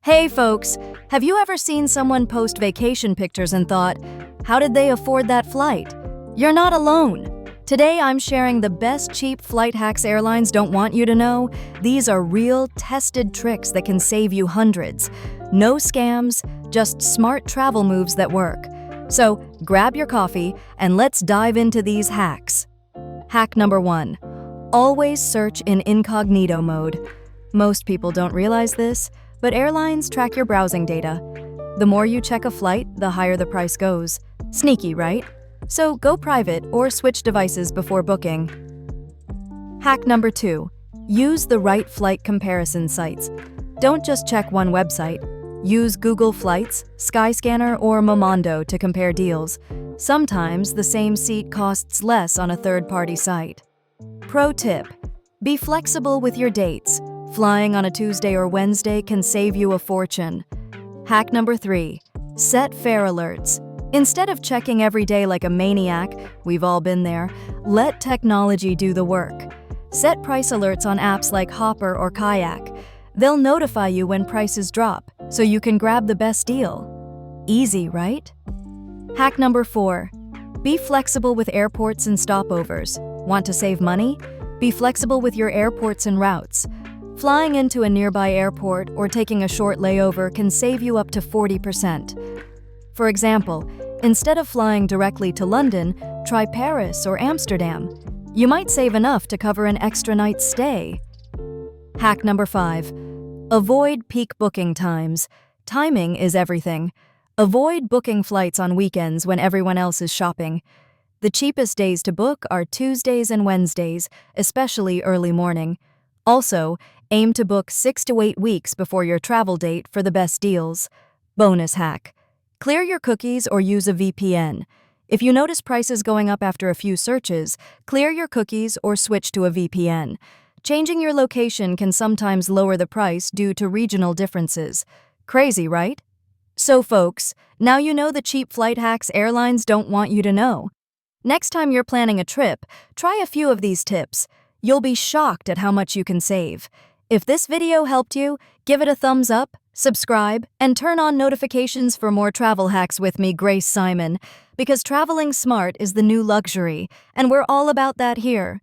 Hey folks, have you ever seen someone post vacation pictures and thought, how did they afford that flight? You're not alone. Today I'm sharing the best cheap flight hacks airlines don't want you to know. These are real, tested tricks that can save you hundreds. No scams, just smart travel moves that work. So grab your coffee and let's dive into these hacks. Hack number 1. Always search in incognito mode. Most people don't realize this, but airlines track your browsing data. The more you check a flight, the higher the price goes. Sneaky, right? So go private or switch devices before booking. Hack number 2. Use the right flight comparison sites. Don't just check one website. Use Google Flights, Skyscanner, or Momondo to compare deals. Sometimes the same seat costs less on a third-party site. Pro tip: be flexible with your dates. Flying on a Tuesday or Wednesday can save you a fortune. Hack number 3. Set fare alerts. Instead of checking every day like a maniac, we've all been there, let technology do the work. Set price alerts on apps like Hopper or Kayak. They'll notify you when prices drop, so you can grab the best deal. Easy, right? Hack number 4. Be flexible with airports and stopovers. Want to save money? Be flexible with your airports and routes. Flying into a nearby airport or taking a short layover can save you up to 40%. For example, instead of flying directly to London, try Paris or Amsterdam. You might save enough to cover an extra night's stay. Hack number 5. Avoid peak booking times. Timing is everything. Avoid booking flights on weekends when everyone else is shopping. The cheapest days to book are Tuesdays and Wednesdays, especially early morning. Also, aim to book 6 to 8 weeks before your travel date for the best deals. Bonus hack: clear your cookies or use a VPN. If you notice prices going up after a few searches, clear your cookies or switch to a VPN. Changing your location can sometimes lower the price due to regional differences. Crazy, right? So folks, now you know the cheap flight hacks airlines don't want you to know. Next time you're planning a trip, try a few of these tips. You'll be shocked at how much you can save. If this video helped you, give it a thumbs up, subscribe, and turn on notifications for more travel hacks with me, Grace Simon, because traveling smart is the new luxury, and we're all about that here.